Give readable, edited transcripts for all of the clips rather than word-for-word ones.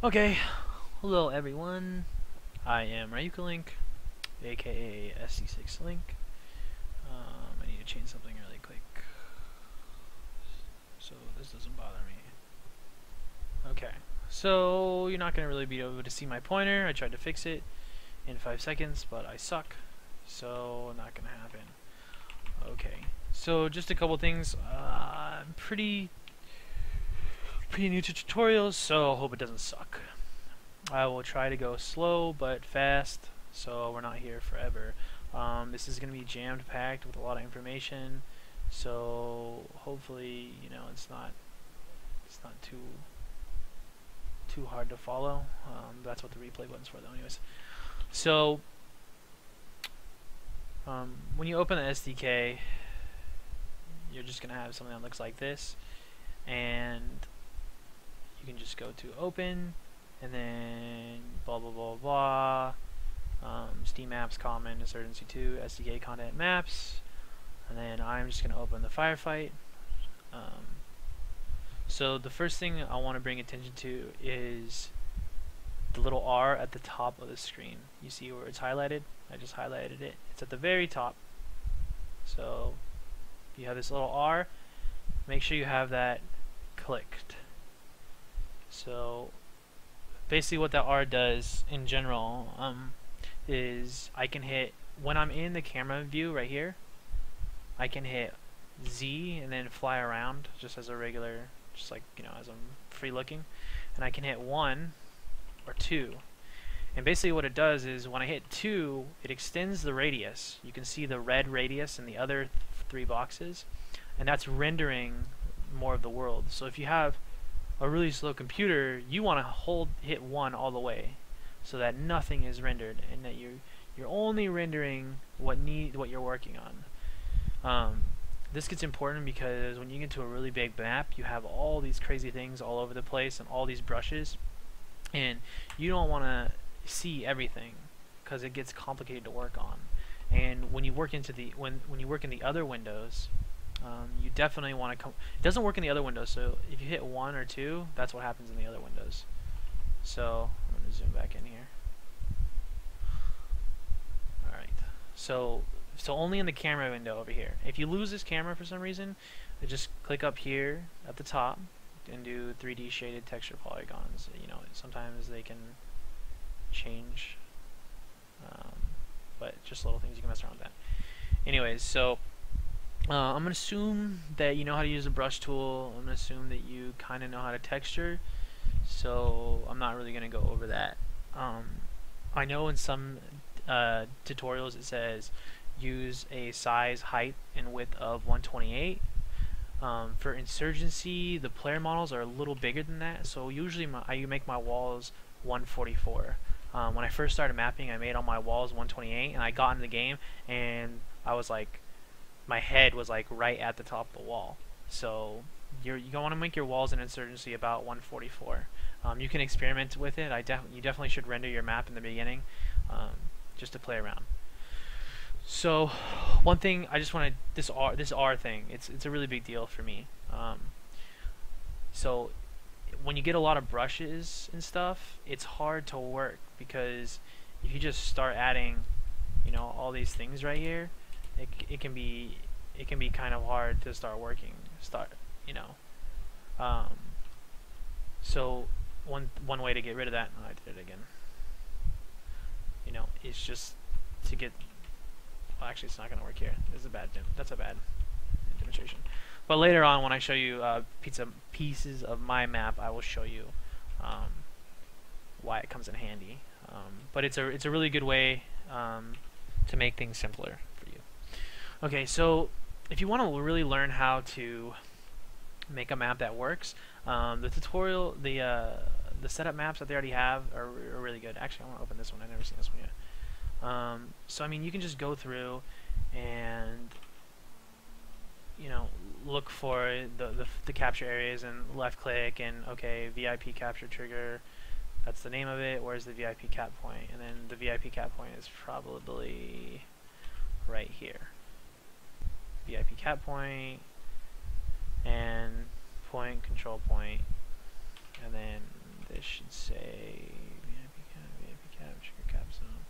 Okay, hello everyone. I am Ryukalink, aka SD6 Link. I need to change something really quick so this doesn't bother me. Okay, so you're not gonna really be able to see my pointer. I tried to fix it in 5 seconds, but I suck, so not gonna happen. Okay, so just a couple things. I'm pretty new to tutorials, so hope it doesn't suck. I will try to go slow but fast, so we're not here forever. This is going to be jammed packed with a lot of information, so hopefully, it's not too hard to follow. That's what the replay button's for, though. Anyways, so when you open the SDK, you're just going to have something that looks like this, and you can just go to open, and then blah blah blah blah. Steam apps, common, Insurgency 2, SDK content maps, and then I'm just going to open the firefight. So the first thing I want to bring attention to is the little R at the top of the screen. You see where it's highlighted? I just highlighted it. It's at the very top. So if you have this little R, make sure you have that clicked. So basically what that R does in general is I can hit, when I'm in the camera view right here, I can hit Z and then fly around just as a regular, just like, as I'm free looking, and I can hit 1 or 2. And basically what it does is when I hit 2, it extends the radius. You can see the red radius in the other 3 boxes, and that's rendering more of the world. So if you have a really slow computer, you want to hit 1 all the way, so that nothing is rendered, and that you're only rendering what you're working on. This gets important because when you get to a really big map, you have all these crazy things all over the place and all these brushes, and you don't want to see everything because it gets complicated to work on. And when you work into the when you work in the other windows, you definitely want to come. It doesn't work in the other windows, so if you hit 1 or 2, that's what happens in the other windows. So I'm going to zoom back in here. Alright, so only in the camera window over here. If you lose this camera for some reason, just click up here at the top and do 3D shaded texture polygons. Sometimes they can change, but just little things you can mess around with that. Anyways, so I'm going to assume that you know how to use a brush tool. I'm going to assume that you kind of know how to texture, so I'm not really going to go over that. I know in some tutorials it says use a size, height, and width of 128. For Insurgency, the player models are a little bigger than that, so usually I make my walls 144. When I first started mapping, I made all my walls 128, and I got into the game, and I was like, my head was like right at the top of the wall. So you want to make your walls in Insurgency about 144. You can experiment with it. You definitely should render your map in the beginning, just to play around. So one thing I just want to this R thing. It's a really big deal for me. So when you get a lot of brushes and stuff, it's hard to work because if you just start adding, all these things right here, it can be kind of hard to start working. So one way to get rid of that, I did it again. Is just to get. Well, actually, it's not going to work here. That's a bad demonstration. But later on, when I show you pieces of my map, I will show you why it comes in handy. But it's a really good way to make things simpler for you. Okay, so if you want to really learn how to make a map that works, the tutorial, the setup maps that they already have are really good. Actually, I want to open this one. I've never seen this one yet. So I mean, you can just go through and look for the capture areas and left click and okay, VIP capture trigger. That's the name of it. Where's the VIP cap point? And then the VIP cap point is probably right here. VIP cap point and point control point, and then this should say VIP cap, trigger cap zone.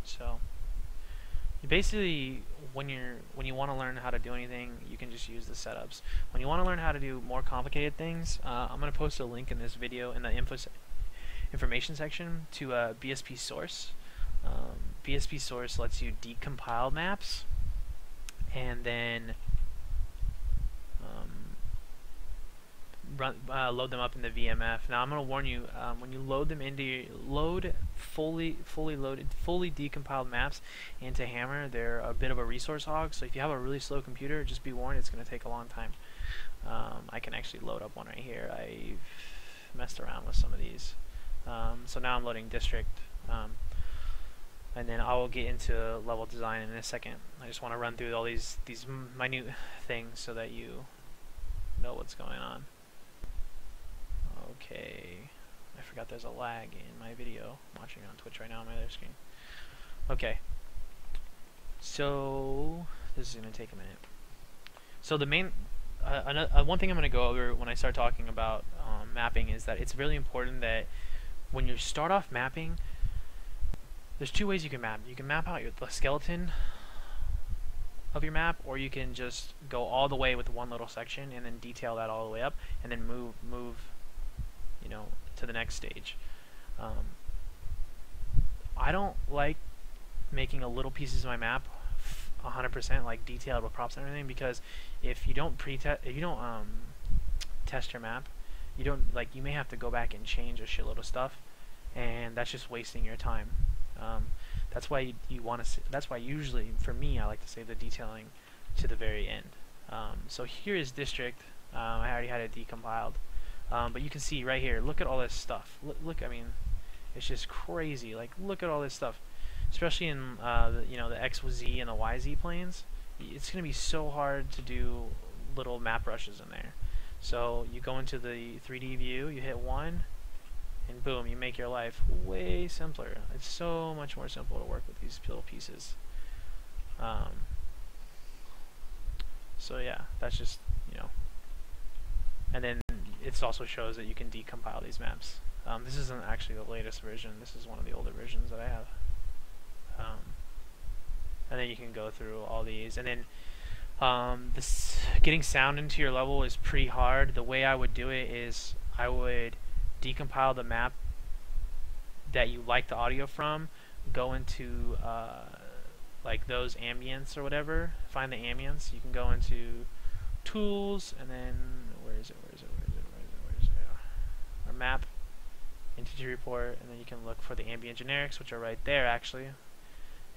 So you basically, when you want to learn how to do anything, you can just use the setups. When you want to learn how to do more complicated things, I'm going to post a link in this video in the information section to BSP source. BSP source lets you decompile maps and then load them up in the VMF. Now I'm going to warn you, when you load them into your fully decompiled maps into Hammer, they're a bit of a resource hog. So if you have a really slow computer, just be warned, it's going to take a long time. I can actually load up one right here. I've messed around with some of these. So now I'm loading district, and then I will get into level design in a second. I just want to run through all these minute things so that you know what's going on. Okay, I forgot there's a lag in my video. I'm watching on Twitch right now on my other screen. Okay, so this is going to take a minute. So the main, one thing I'm going to go over when I start talking about mapping is that it's really important that when you start off mapping, there's two ways you can map. You can map out the skeleton of your map, or you can just go all the way with one little section and then detail that all the way up, and then move you know, to the next stage. I don't like making a little pieces of my map 100% like detailed with props and everything, because if you don't test your map, you may have to go back and change a shitload of stuff, and that's just wasting your time. That's why you want to. That's why usually, for me, I like to save the detailing to the very end. So here is district. I already had it decompiled, but you can see right here. Look at all this stuff. Look, I mean, it's just crazy. Like, look at all this stuff, especially in the XZ and the YZ planes. It's gonna be so hard to do little map brushes in there. So you go into the 3D view, you hit 1, and boom, you make your life way simpler. It's so much more simple to work with these little pieces. So yeah, that's just, and then it also shows that you can decompile these maps. This isn't actually the latest version. This is one of the older versions that I have. And then you can go through all these, and then getting sound into your level is pretty hard. The way I would do it is I would decompile the map that you like the audio from, go into like those ambience or whatever, find the ambience. You can go into tools, and then where is it? Or map, entity report, and then you can look for the ambient generics, which are right there actually,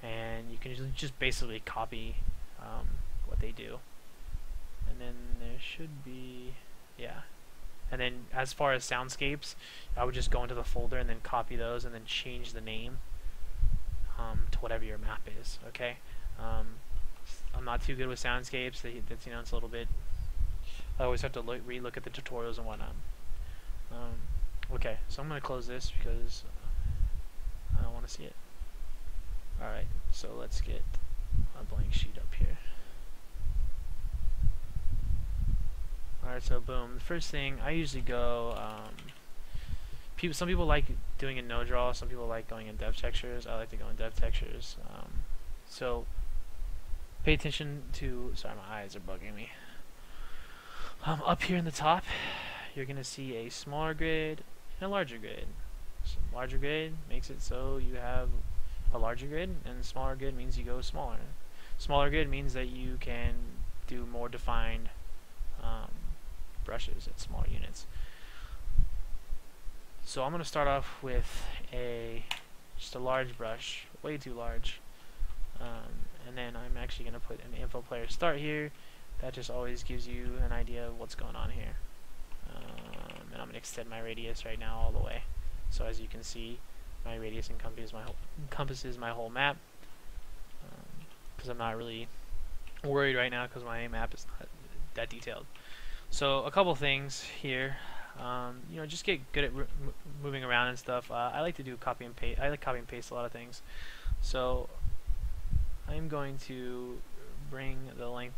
and you can just basically copy what they do. And then there should be, yeah. And then as far as soundscapes, I would just go into the folder and then copy those and then change the name to whatever your map is. Okay. I'm not too good with soundscapes. That's it's a little bit. I always have to re-look at the tutorials and whatnot. Okay, so I'm gonna close this because I don't want to see it. All right, so let's get a blank sheet up here. Alright, so boom. The first thing, I usually go, some people like doing in no draw, some people like going in dev textures. I like to go in dev textures. So pay attention to, sorry, my eyes are bugging me. Up here in the top, you're going to see a smaller grid and a larger grid. So larger grid makes it so you have a larger grid, and smaller grid means you go smaller. Smaller grid means that you can do more defined brushes at smaller units. So I'm going to start off with just a large brush, way too large, and then I'm actually going to put an info player start here. That just always gives you an idea of what's going on here. And I'm going to extend my radius right now all the way. So as you can see, my radius encompasses my whole map, because I'm not really worried right now because my map is not that detailed. So a couple things here, just get good at moving around and stuff. I like to do copy and paste. I like copy and paste a lot of things. So I'm going to bring the length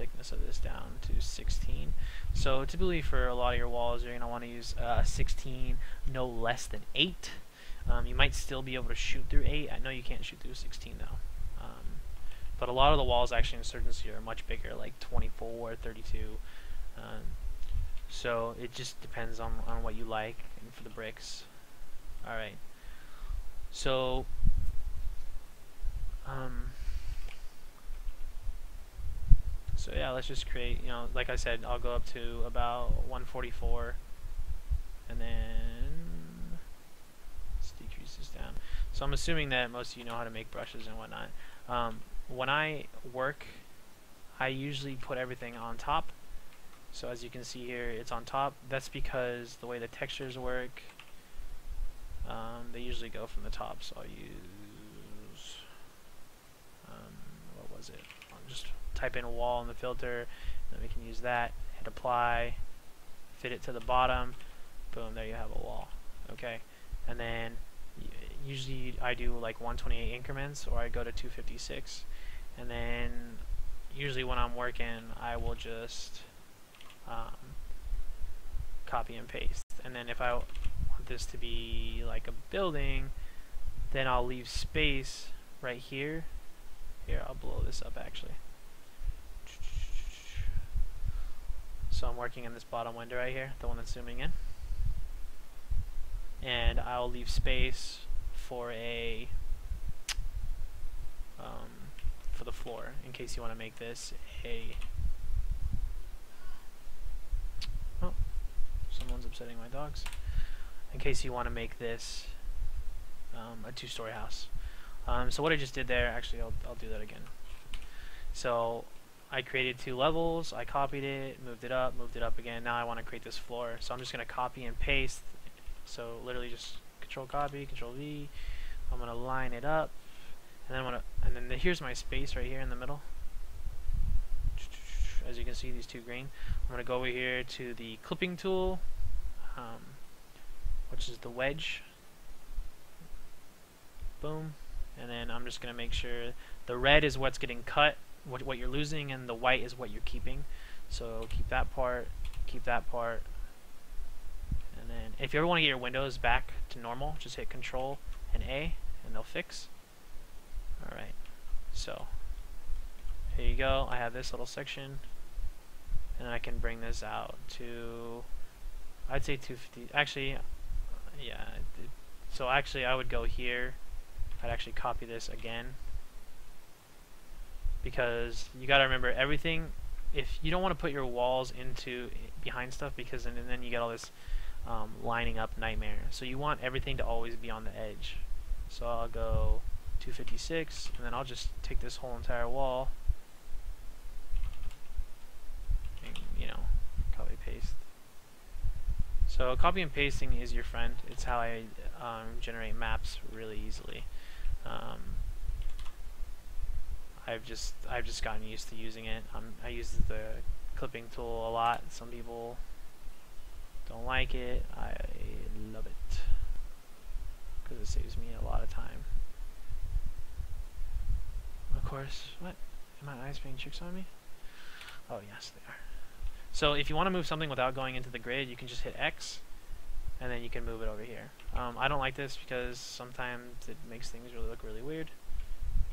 thickness of this down to 16. So typically for a lot of your walls, you're going to want to use 16, no less than 8. You might still be able to shoot through 8. I know you can't shoot through 16 though. But a lot of the walls actually in Insurgency are much bigger, like 24, 32. So it just depends on what you like and for the bricks. Alright. So so yeah, let's just create, you know, like I said, I'll go up to about 144 and then let's decrease this down. So I'm assuming that most of you know how to make brushes and whatnot. When I work, I usually put everything on top. So as you can see here, it's on top. That's because the way the textures work, they usually go from the top. So I'll use, what was it? I'll just type in a wall in the filter, then we can use that, hit apply, fit it to the bottom, boom, there you have a wall. Okay, and then usually I do like 128 increments, or I go to 256, and then usually when I'm working I will just copy and paste, and then if I want this to be like a building, then I'll leave space right here. Here, I'll blow this up actually. So I'm working in this bottom window right here, the one that's zooming in, and I'll leave space for a for the floor in case you want to make this a someone's upsetting my dogs. In case you want to make this a two-story house. So what I just did there, actually I'll do that again. So I created 2 levels, I copied it, moved it up again. Now I want to create this floor, so I'm just going to copy and paste. So literally just Control copy, Control V. I'm going to line it up, and then here's my space right here in the middle. As you can see, these 2 green. I'm going to go over here to the clipping tool, which is the wedge. Boom. And then I'm just going to make sure the red is what's getting cut, what you're losing, and the white is what you're keeping. So keep that part, and then if you ever want to get your windows back to normal, just hit Control and A and they'll fix. Alright, so here you go. I have this little section, and I can bring this out to, I'd say 250. Actually, yeah. So actually I would go here. I'd actually copy this again, because you gotta remember everything. If you don't want to put your walls into behind stuff, because then you get all this lining up nightmare. So you want everything to always be on the edge. So I'll go 256, and then I'll just take this whole entire wall and, you know, copy paste. So copy and pasting is your friend. It's how I generate maps really easily. I've just gotten used to using it. I use the clipping tool a lot. Some people don't like it. I love it because it saves me a lot of time. Of course, what? Are my eyes playing tricks on me? Oh yes, they are. So if you want to move something without going into the grid, you can just hit X, and then you can move it over here. I don't like this because sometimes it makes things look really weird,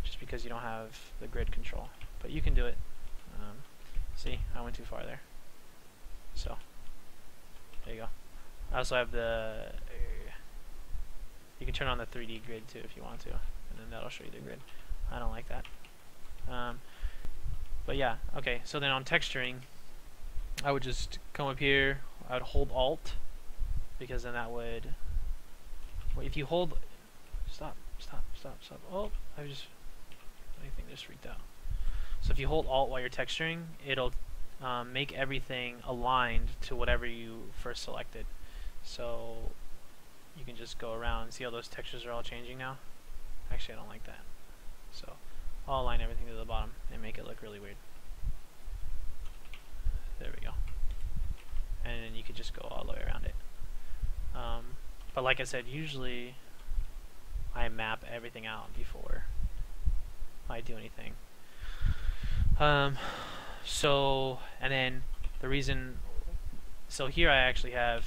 just because you don't have the grid control. But you can do it. See, I went too far there. So there you go. I also have the. You can turn on the 3D grid too if you want to, and then that'll show you the grid. I don't like that. But yeah, okay. So then on texturing, I would just come up here. I would hold Alt, because then that would. Well, if you hold, stop. Oh, I think just freaked out. So if you hold Alt while you're texturing, it'll make everything aligned to whatever you first selected. So you can just go around. See how those textures are all changing now? Actually, I don't like that. So I'll align everything to the bottom and make it look really weird. There we go. And then you could just go all the way around it. But like I said, usually I map everything out before I do anything. So, and then the reason, so here I actually have